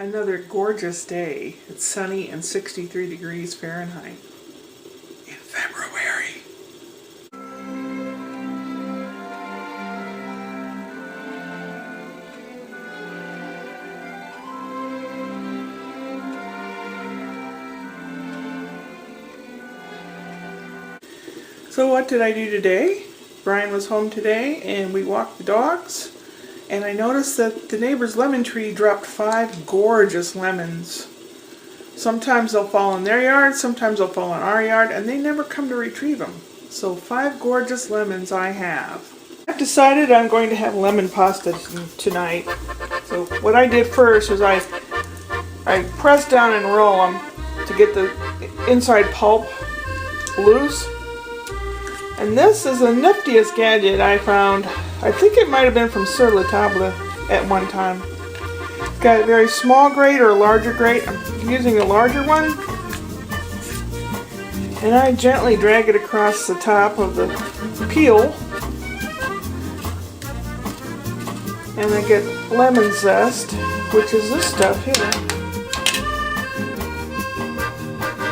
Another gorgeous day. It's sunny and 63 degrees Fahrenheit in February. So what did I do today? Brian was home today and we walked the dogs, and I noticed that the neighbor's lemon tree dropped 5 gorgeous lemons. Sometimes they'll fall in their yard, sometimes they'll fall in our yard, and they never come to retrieve them. So 5 gorgeous lemons I have. I've decided I'm going to have lemon pasta tonight. So what I did first was I press down and roll them to get the inside pulp loose. And this is the niftiest gadget I found. I think it might have been from Sur La Table at one time. It's got a very small grate or a larger grate. I'm using a larger one. And I gently drag it across the top of the peel. And I get lemon zest, which is this stuff here.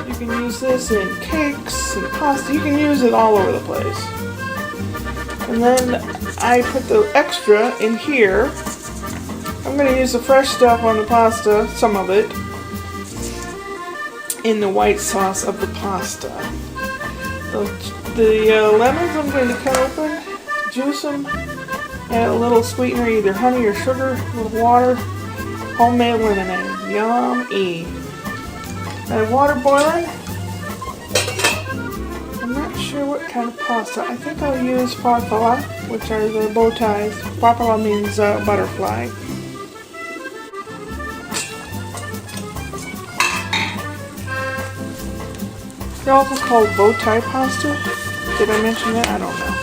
You can use this in cakes and pasta. You can use it all over the place. And then I put the extra in here. I'm going to use the fresh stuff on the pasta, some of it, in the white sauce of the pasta. The lemons I'm going to cut open, juice them, add a little sweetener, either honey or sugar, a little water, homemade lemonade. Yum-y. I have water boiling. I'm not sure what kind of pasta. I think I'll use farfalle, which are the bow ties. Farfalle means butterfly. They're also called bow tie pasta. Did I mention that? I don't know.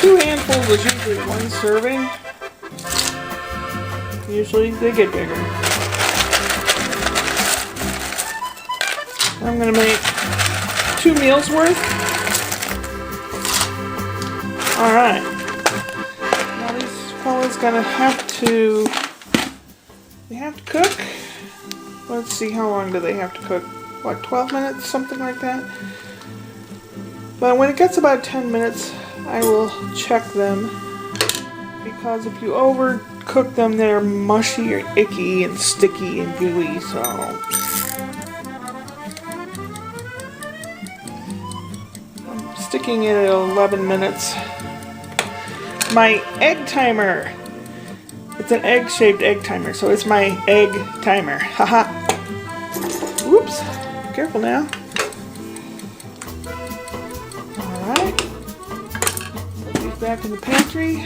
Two handfuls is usually one serving. Usually they get bigger. I'm going to make 2 meals worth. Alright. Now these fellas gonna have to cook. Let's see, how long do they have to cook? What, 12 minutes? Something like that? But when it gets about 10 minutes, I will check them, because if you overcook them, they're mushy or icky and sticky and gooey, so I'm sticking it at 11 minutes. My egg timer. It's an egg-shaped egg timer, so it's my egg timer. Haha. Whoops. Careful now. Back in the pantry,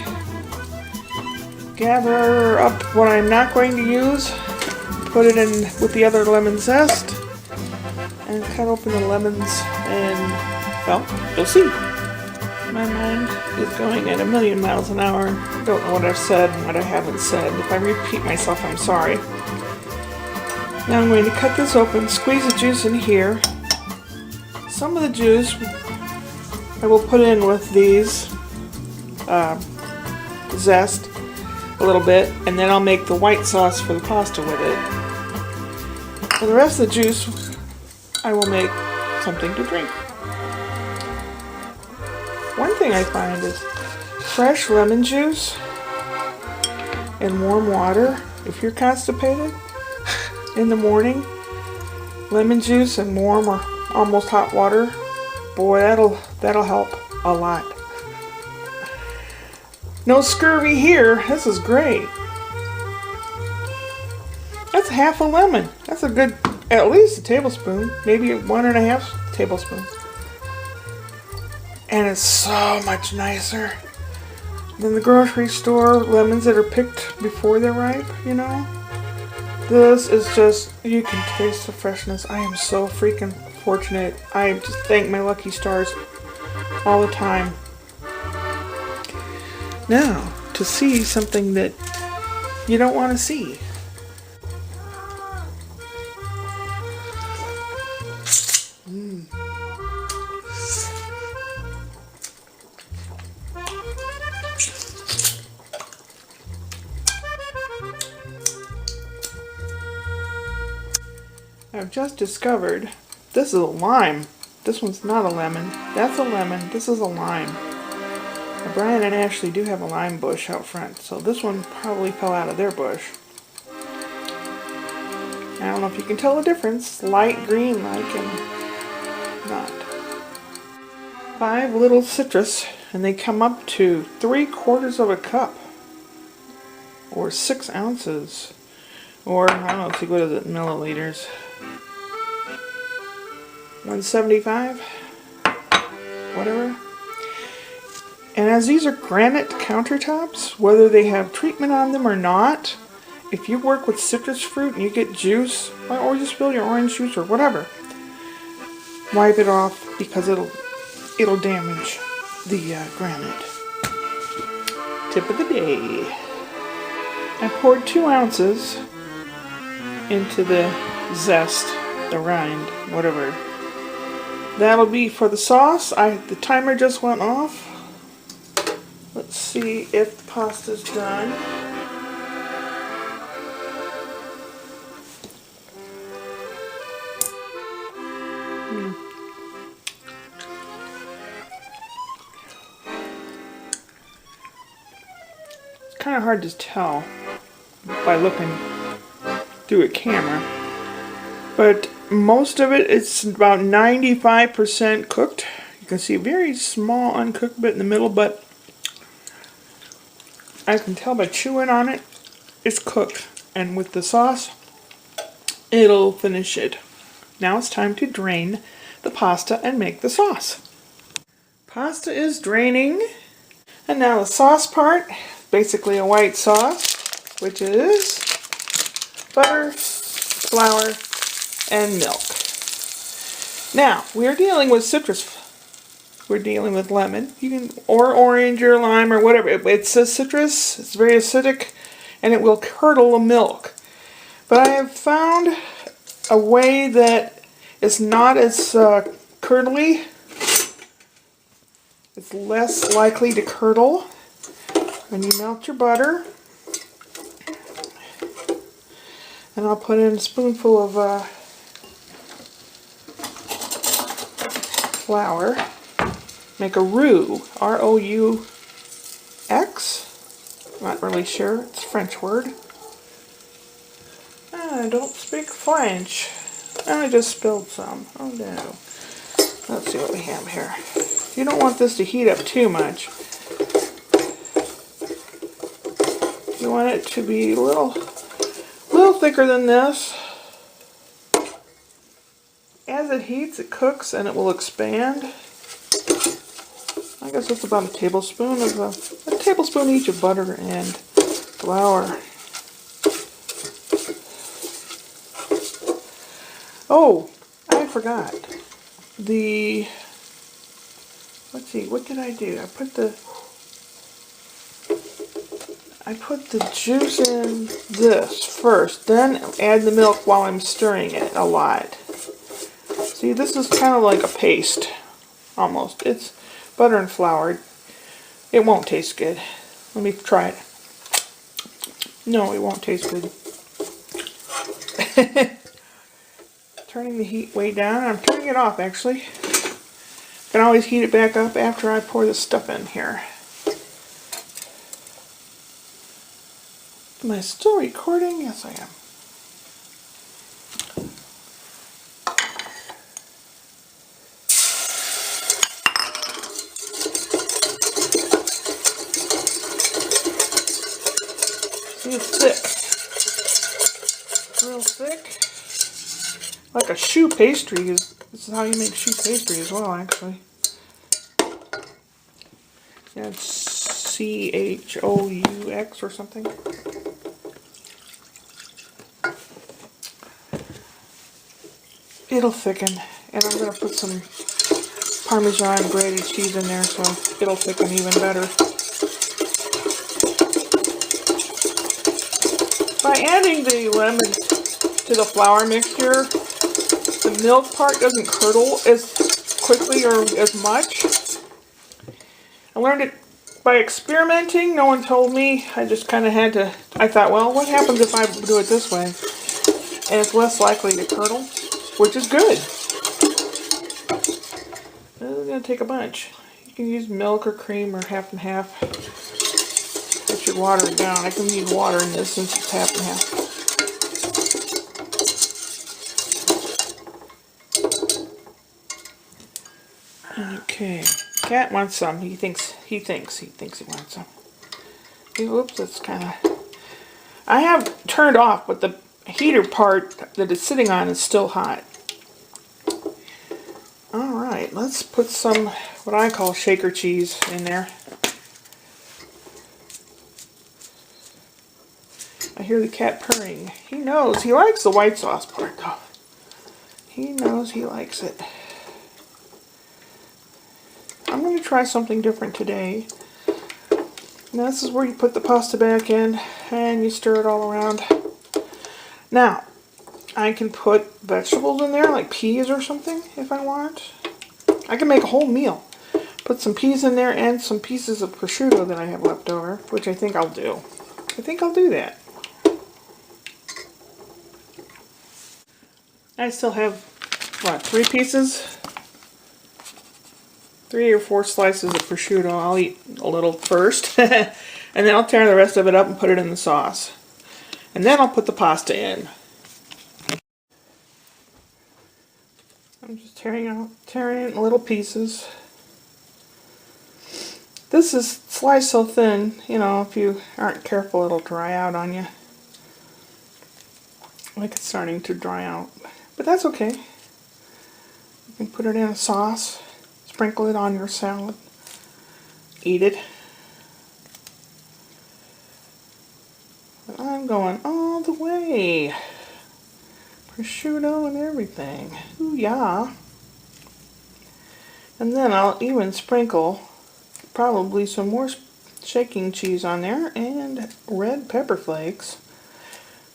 gather up what I'm not going to use, put it in with the other lemon zest, and cut open the lemons, and, well, you'll see. My mind is going at 1,000,000 miles an hour. I don't know what I've said and what I haven't said. If I repeat myself, I'm sorry. Now I'm going to cut this open, squeeze the juice in here. Some of the juice I will put in with these zest a little bit, and then I'll make the white sauce for the pasta with it. For the rest of the juice, I will make something to drink. One thing I find is fresh lemon juice and warm water. If you're constipated in the morning, lemon juice and warm or almost hot water, boy, that'll help a lot. No scurvy here. This is great. That's half a lemon. That's a good, at least a tablespoon, maybe 1.5 tablespoons. And it's so much nicer than the grocery store lemons that are picked before they're ripe, you know? This is just, you can taste the freshness. I am so freaking fortunate. I just thank my lucky stars all the time. Now, to see something that you don't want to see. I've just discovered this is a lime. This one's not a lemon. That's a lemon. This is a lime. Now, Brian and Ashley do have a lime bush out front, so this one probably fell out of their bush. I don't know if you can tell the difference. Light green like and not. 5 little citrus, and they come up to 3/4 of a cup. Or 6 ounces. Or, I don't know if you go to the milliliters. 175? Whatever. And as these are granite countertops, whether they have treatment on them or not, if you work with citrus fruit and you get juice, or you spill your orange juice or whatever, wipe it off because it'll damage the granite. Tip of the day. I poured 2 ounces into the zest, the rind, whatever. That'll be for the sauce. The timer just went off. Let's see if the pasta's done. It's kind of hard to tell by looking through a camera, but most of it, it's about 95% cooked. You can see a very small uncooked bit in the middle, but I can tell by chewing on it, it's cooked. And with the sauce, it'll finish it. Now it's time to drain the pasta and make the sauce. Pasta is draining, and now the sauce part, basically a white sauce, which is butter, flour, and milk. Now, we're dealing with citrus. We're dealing with lemon, or orange or lime or whatever. It's a citrus, it's very acidic, and it will curdle the milk. But I have found a way that is not as curdly. It's less likely to curdle when you melt your butter. And I'll put in a spoonful of flour. Make a roux, R-O-U-X. Not really sure, it's a French word. I don't speak French. I just spilled some. Oh no. Let's see what we have here. You don't want this to heat up too much. You want it to be a little thicker than this. As it heats, it cooks and it will expand. I guess it's about a tablespoon each of butter and flour. Oh, I forgot. Let's see, what did I do? I put the juice in this first, then add the milk while I'm stirring it a lot. See, this is kind of like a paste, almost. It's butter and flour. It won't taste good. Let me try it. No, it won't taste good. Turning the heat way down. I'm turning it off, actually. Can always heat it back up after I pour the stuff in here. Am I still recording? Yes, I am. See, it's thick. Real thick. Like a choux pastry. This is how you make choux pastry as well, actually. That's C-H-O-U-X or something. It'll thicken, and I'm going to put some Parmesan grated cheese in there so it'll thicken even better. By adding the lemon to the flour mixture, the milk part doesn't curdle as quickly or as much. I learned it by experimenting. No one told me. I just kind of had to. I thought, well, what happens if I do it this way? And it's less likely to curdle. which is good. It's gonna take a bunch. You can use milk or cream or half and half. I should water it down. I can use water in this since it's half and half. Okay, cat wants some. He thinks he wants some. Oops, that's kind of. I have turned off, but the heater part that it's sitting on is still hot. All right, let's put some what I call shaker cheese in there. I hear the cat purring. He knows. He likes the white sauce part, though. He knows he likes it. I'm going to try something different today. Now, this is where you put the pasta back in and you stir it all around. Now, I can put vegetables in there, like peas or something, if I want. I can make a whole meal. Put some peas in there and some pieces of prosciutto that I have left over, which I think I'll do. I think I'll do that. I still have, what, 3 pieces? 3 or 4 slices of prosciutto. I'll eat a little first. And then I'll tear the rest of it up and put it in the sauce. And then I'll put the pasta in. I'm just tearing it in little pieces. This is sliced so thin, you know, if you aren't careful it'll dry out on you. Like it's starting to dry out. But that's okay. You can put it in a sauce, sprinkle it on your salad, eat it. And I'm going all the way. Prosciutto and everything. Ooh, yeah. And then I'll even sprinkle probably some more shaking cheese on there and red pepper flakes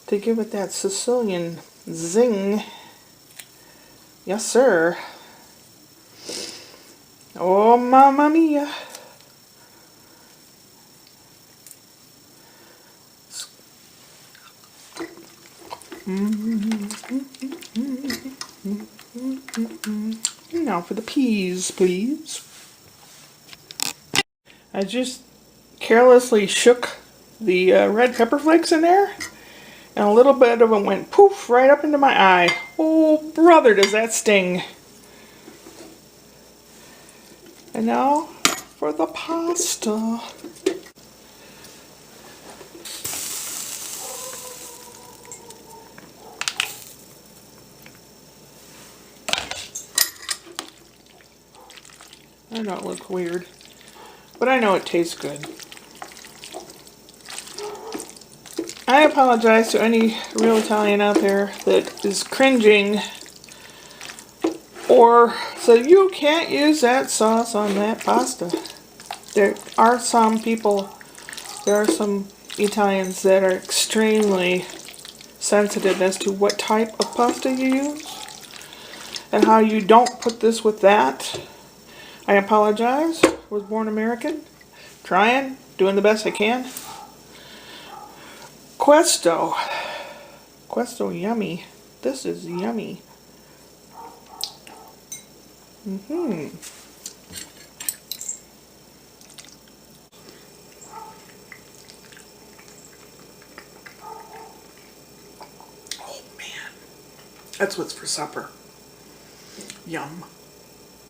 to give it that Sicilian zing. Yes, sir. Oh, mamma mia. Now for the peas, please. I just carelessly shook the red pepper flakes in there, and a little bit of them went poof right up into my eye. Oh, brother, does that sting. And now for the pasta. I know it looks weird, but I know it tastes good. I apologize to any real Italian out there that is cringing or said you can't use that sauce on that pasta. There are some people, there are some Italians that are extremely sensitive as to what type of pasta you use and how you don't put this with that. I apologize. I was born American. Trying, doing the best I can. Questo. Questo yummy. This is yummy. Oh man. That's what's for supper. Yum.